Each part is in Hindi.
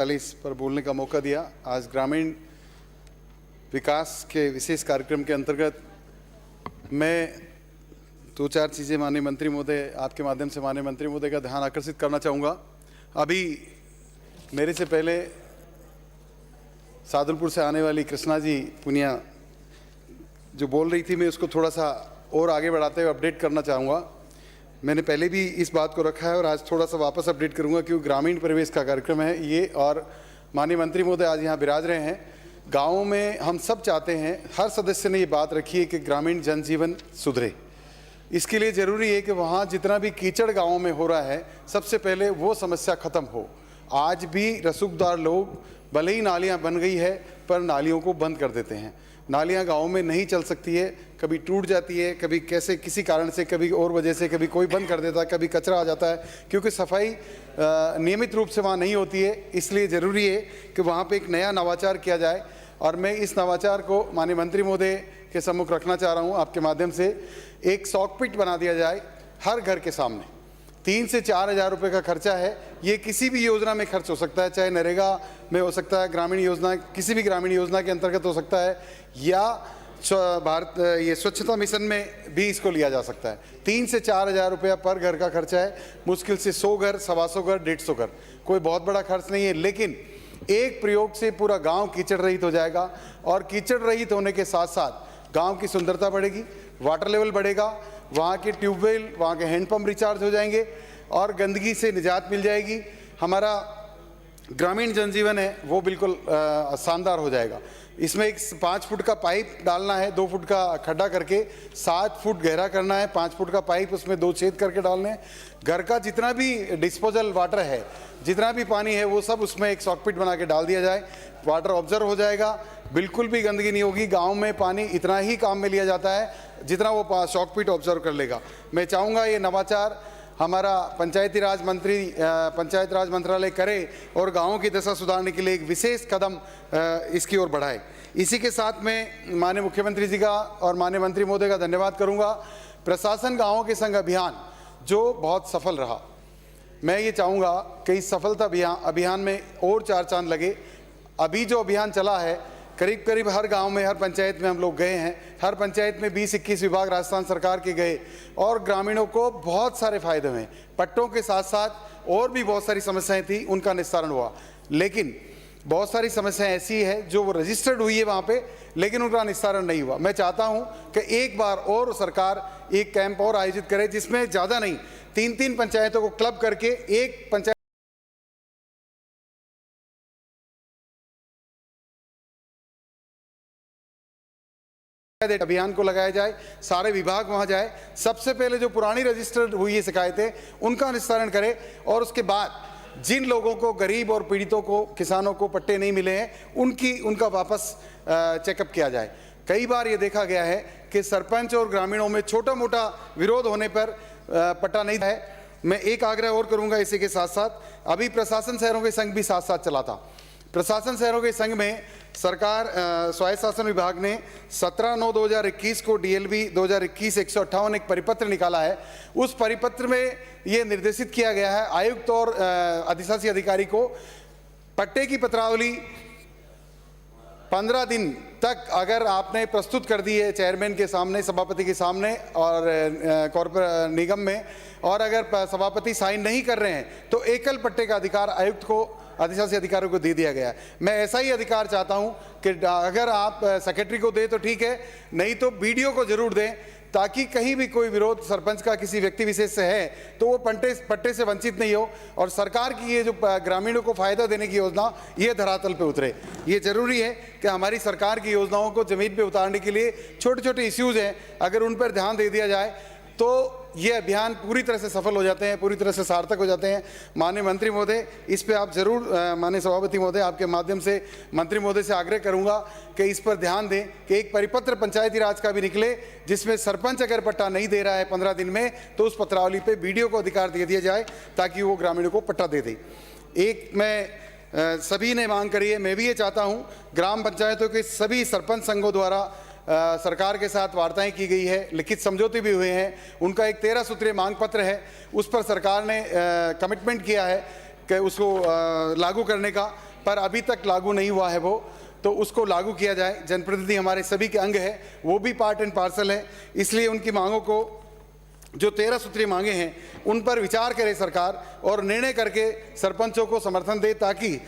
40 पर बोलने का मौका दिया। आज ग्रामीण विकास के विशेष कार्यक्रम के अंतर्गत मैं दो चार चीज़ें माननीय मंत्री महोदय आपके माध्यम से माननीय मंत्री महोदय का ध्यान आकर्षित करना चाहूँगा। अभी मेरे से पहले सादुलपुर से आने वाली कृष्णा जी पुनिया जो बोल रही थी, मैं उसको थोड़ा सा और आगे बढ़ाते हुए अपडेट करना चाहूँगा। मैंने पहले भी इस बात को रखा है और आज थोड़ा सा वापस अपडेट करूंगा क्योंकि ग्रामीण परिवेश का कार्यक्रम है ये, और माननीय मंत्री महोदय आज यहाँ विराज रहे हैं। गाँव में हम सब चाहते हैं, हर सदस्य ने ये बात रखी है कि ग्रामीण जनजीवन सुधरे। इसके लिए ज़रूरी है कि वहाँ जितना भी कीचड़ गाँव में हो रहा है, सबसे पहले वो समस्या ख़त्म हो। आज भी रसूखदार लोग, भले ही नालियाँ बन गई है पर नालियों को बंद कर देते हैं। नालियाँ गाँव में नहीं चल सकती है, कभी टूट जाती है, कभी कैसे किसी कारण से, कभी और वजह से, कभी कोई बंद कर देता है, कभी कचरा आ जाता है, क्योंकि सफाई नियमित रूप से वहाँ नहीं होती है। इसलिए ज़रूरी है कि वहाँ पे एक नया नवाचार किया जाए और मैं इस नवाचार को माननीय मंत्री महोदय के सम्मुख रखना चाह रहा हूँ। आपके माध्यम से एक सॉकपिट बना दिया जाए हर घर के सामने। 3 से 4 हज़ार रुपये का खर्चा है, ये किसी भी योजना में खर्च हो सकता है, चाहे नरेगा में हो सकता है, ग्रामीण योजना, किसी भी ग्रामीण योजना के अंतर्गत हो सकता है, या भारत ये स्वच्छता मिशन में भी इसको लिया जा सकता है। 3 से 4 हज़ार रुपया पर घर का खर्चा है। मुश्किल से 100 घर, 125 घर, 150 घर, कोई बहुत बड़ा खर्च नहीं है, लेकिन एक प्रयोग से पूरा गांव कीचड़ रहित हो जाएगा। और कीचड़ रहित होने के साथ साथ गांव की सुंदरता बढ़ेगी, वाटर लेवल बढ़ेगा, वहाँ के ट्यूबवेल, वहाँ के हैंडपम्प रिचार्ज हो जाएंगे और गंदगी से निजात मिल जाएगी। हमारा ग्रामीण जनजीवन है वो बिल्कुल शानदार हो जाएगा। इसमें एक 5 फुट का पाइप डालना है, 2 फुट का खड्डा करके 7 फुट गहरा करना है, 5 फुट का पाइप, उसमें 2 छेद करके डालने हैं। घर का जितना भी डिस्पोजल वाटर है, जितना भी पानी है, वो सब उसमें एक सॉकपिट बना के डाल दिया जाए। वाटर ऑब्जर्व हो जाएगा, बिल्कुल भी गंदगी नहीं होगी। गाँव में पानी इतना ही काम में लिया जाता है जितना वो सॉकपिट ऑब्जर्व कर लेगा। मैं चाहूँगा ये नवाचार हमारा पंचायत राज मंत्रालय करे और गाँवों की दशा सुधारने के लिए एक विशेष कदम इसकी ओर बढ़ाए। इसी के साथ में माननीय मुख्यमंत्री जी का और माननीय मंत्री महोदय का धन्यवाद करूंगा। प्रशासन गाँवों के संग अभियान जो बहुत सफल रहा, मैं ये चाहूँगा कि इस सफलता अभियान में और 4 चांद लगे। अभी जो अभियान चला है, करीब करीब हर गांव में, हर पंचायत में हम लोग गए हैं। हर पंचायत में 20-21 विभाग राजस्थान सरकार के गए और ग्रामीणों को बहुत सारे फायदे हुए। पट्टों के साथ साथ और भी बहुत सारी समस्याएं थी, उनका निस्तारण हुआ। लेकिन बहुत सारी समस्याएं ऐसी है जो वो रजिस्टर्ड हुई है वहाँ पे, लेकिन उनका निस्तारण नहीं हुआ। मैं चाहता हूँ कि एक बार और सरकार एक कैंप और आयोजित करे, जिसमें ज़्यादा नहीं, 3-3 पंचायतों को क्लब करके एक पंचायत अभियान को लगाया जाए, सारे विभाग वहां जाए। सबसे पहले जो पुरानी रजिस्टर्ड हुई है शिकायतें, उनका निस्तारण करें और उसके बाद जिन लोगों को, गरीब और पीड़ितों को, किसानों को पट्टे नहीं मिले हैं, उनका वापस चेकअप किया जाए। कई बार ये देखा गया है कि सरपंच और ग्रामीणों में छोटा मोटा विरोध होने पर पट्टा नहीं है। मैं एक आग्रह और करूंगा इसी के साथ साथ, अभी प्रशासन शहरों के संघ भी साथ साथ चला था। प्रशासन शहरों के संघ में सरकार स्वायत्त शासन विभाग ने 17/9/2021 को DLB 2021-158 एक परिपत्र निकाला है। उस परिपत्र में ये निर्देशित किया गया है आयुक्त और अधिशासी अधिकारी को, पट्टे की पत्रावली 15 दिन तक अगर आपने प्रस्तुत कर दी है चेयरमैन के सामने, सभापति के सामने और कॉर्पोरेट निगम में, और अगर सभापति साइन नहीं कर रहे हैं तो एकल पट्टे का अधिकार आयुक्त को, अधिशासी अधिकारियों को दे दिया गया है। मैं ऐसा ही अधिकार चाहता हूं कि अगर आप सेक्रेटरी को दें तो ठीक है, नहीं तो BDO को जरूर दें, ताकि कहीं भी कोई विरोध सरपंच का किसी व्यक्ति विशेष से है तो वो पट्टे से वंचित नहीं हो और सरकार की ये जो ग्रामीणों को फायदा देने की योजना, ये धरातल पे उतरे। ये जरूरी है कि हमारी सरकार की योजनाओं को जमीन पे उतारने के लिए छोटे छोटे इश्यूज हैं, अगर उन पर ध्यान दे दिया जाए तो ये अभियान पूरी तरह से सफल हो जाते हैं, पूरी तरह से सार्थक हो जाते हैं। माननीय मंत्री महोदय, इस पे आप जरूर, माननीय सभापति महोदय, आपके माध्यम से मंत्री महोदय से आग्रह करूंगा कि इस पर ध्यान दें कि एक परिपत्र पंचायती राज का भी निकले, जिसमें सरपंच अगर पट्टा नहीं दे रहा है 15 दिन में तो उस पत्रावली पे BDO को अधिकार दे दिया जाए ताकि वो ग्रामीणों को पट्टा दे दे। एक मैं सभी ने मांग करी है, मैं भी ये चाहता हूँ, ग्राम पंचायतों के सभी सरपंच संघों द्वारा सरकार के साथ वार्ताएं की गई है, लिखित समझौते भी हुए हैं। उनका एक 13 सूत्रीय मांग पत्र है, उस पर सरकार ने कमिटमेंट किया है कि उसको लागू करने का। पर अभी तक लागू नहीं हुआ है वो, तो उसको लागू किया जाए। जनप्रतिनिधि हमारे सभी के अंग है, वो भी पार्ट एंड पार्सल है, इसलिए उनकी मांगों को, जो 13 सूत्रीय मांगे हैं, उन पर विचार करे सरकार और निर्णय करके सरपंचों को समर्थन दे, ताकि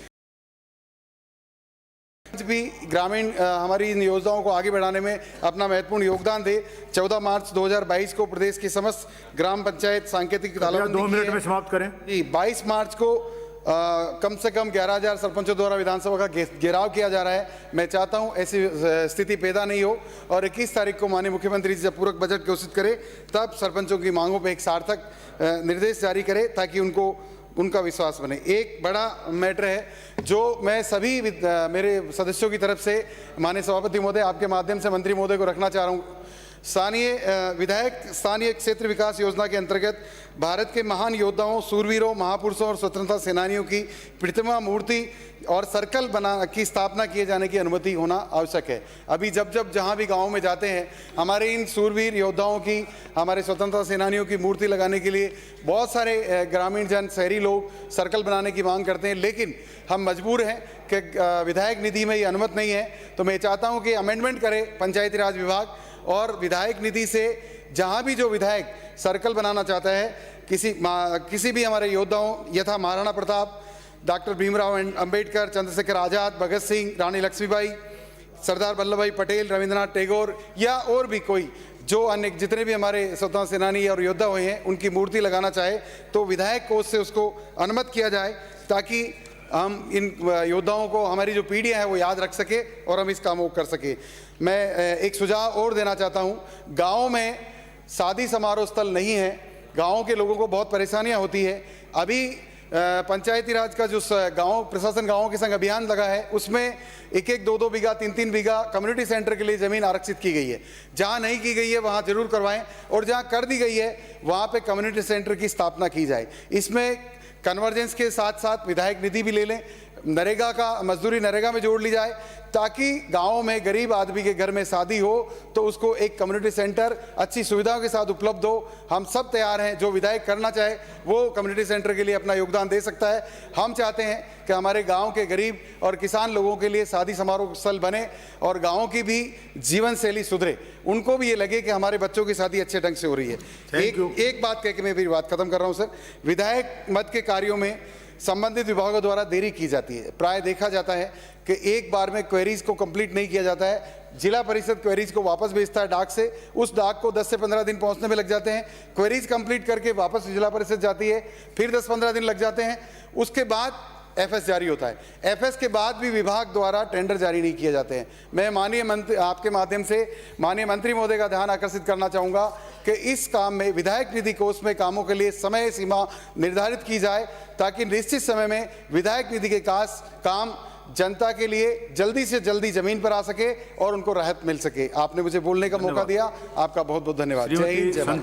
भी ग्रामीण हमारी इन योजनाओं को आगे बढ़ाने में अपना महत्वपूर्ण योगदान दे। 14 मार्च 2022 को प्रदेश की समस्त ग्राम पंचायत सांकेतिक तालाबंदी 2 मिनट में समाप्त करें जी। 22 मार्च को कम से कम 11,000 सरपंचों द्वारा विधानसभा का घेराव किया जा रहा है। मैं चाहता हूं ऐसी स्थिति पैदा नहीं हो और 21 तारीख को माननीय मुख्यमंत्री जी जब पूरक बजट घोषित करे तब सरपंचों की मांगों पर एक सार्थक निर्देश जारी करे, ताकि उनका विश्वास बने। एक बड़ा मैटर है जो मैं सभी मेरे सदस्यों की तरफ से माननीय सभापति महोदय, आपके माध्यम से मंत्री महोदय को रखना चाह रहा हूँ। स्थानीय क्षेत्र विकास योजना के अंतर्गत भारत के महान योद्धाओं, सूरवीरों, महापुरुषों और स्वतंत्रता सेनानियों की प्रतिमा, मूर्ति और सर्कल की स्थापना किए जाने की अनुमति होना आवश्यक है। अभी जब जहां भी गाँव में जाते हैं, हमारे इन सूरवीर योद्धाओं की, हमारे स्वतंत्रता सेनानियों की मूर्ति लगाने के लिए बहुत सारे ग्रामीण जन, शहरी लोग सर्कल बनाने की मांग करते हैं, लेकिन हम मजबूर हैं कि विधायक निधि में ये अनुमति नहीं है। तो मैं चाहता हूँ कि अमेंडमेंट करे पंचायती राज विभाग और विधायक निधि से जहां भी जो विधायक सर्कल बनाना चाहता है, किसी भी हमारे योद्धाओं यथा महाराणा प्रताप, डॉक्टर भीमराव अंबेडकर, चंद्रशेखर आज़ाद, भगत सिंह, रानी लक्ष्मीबाई, सरदार वल्लभ भाई पटेल, रविंद्रनाथ टैगोर या और भी कोई जो अन्य जितने भी हमारे स्वतंत्रता सेनानी और योद्धा हुए हैं, उनकी मूर्ति लगाना चाहे तो विधायक कोष से उसको अनुमति किया जाए, ताकि हम इन योद्धाओं को, हमारी जो पीढ़ियाँ हैं वो याद रख सके और हम इस काम को कर सके। मैं एक सुझाव और देना चाहता हूँ। गाँव में शादी समारोह स्थल नहीं है, गाँव के लोगों को बहुत परेशानियाँ होती है। अभी पंचायती राज का जो गांव प्रशासन गांवों के संग अभियान लगा है, उसमें 1-1, 2-2 बीघा, 3-3 बीघा कम्युनिटी सेंटर के लिए ज़मीन आरक्षित की गई है। जहां नहीं की गई है वहां जरूर करवाएं, और जहां कर दी गई है वहां पे कम्युनिटी सेंटर की स्थापना की जाए। इसमें कन्वर्जेंस के साथ साथ विधायक निधि भी ले लें, नरेगा का मजदूरी नरेगा में जोड़ ली जाए, ताकि गाँव में गरीब आदमी के घर में शादी हो तो उसको एक कम्युनिटी सेंटर अच्छी सुविधाओं के साथ उपलब्ध हो। हम सब तैयार हैं, जो विधायक करना चाहे वो कम्युनिटी सेंटर के लिए अपना योगदान दे सकता है। हम चाहते हैं कि हमारे गांव के गरीब और किसान लोगों के लिए शादी समारोह स्थल बने और गाँव की भी जीवन शैली सुधरे, उनको भी ये लगे कि हमारे बच्चों की शादी अच्छे ढंग से हो रही है। एक बात कह के मैं मेरी बात खत्म कर रहा हूँ सर। विधायक मत के कार्यों में संबंधित विभागों द्वारा देरी की जाती है। प्राय देखा जाता है कि एक बार में क्वेरीज को कंप्लीट नहीं किया जाता है। जिला परिषद क्वेरीज को वापस भेजता है डाक से, उस डाक को 10 से 15 दिन पहुंचने में लग जाते हैं। क्वेरीज कंप्लीट करके वापस जिला परिषद जाती है, फिर 10-15 दिन लग जाते हैं। उसके बाद एफएस जारी होता है। एफएस के बाद भी विभाग द्वारा टेंडर जारी नहीं किए जाते हैं। मैं माननीय मंत्री, आपके माध्यम से माननीय मंत्री महोदय का ध्यान आकर्षित करना चाहूँगा कि इस काम में विधायक निधि कोष में कामों के लिए समय सीमा निर्धारित की जाए, ताकि निश्चित समय में विधायक निधि के काम जनता के लिए जल्दी से जल्दी जमीन पर आ सके और उनको राहत मिल सके। आपने मुझे बोलने का मौका दिया, आपका बहुत बहुत धन्यवाद। जय हिंद, जय भारत।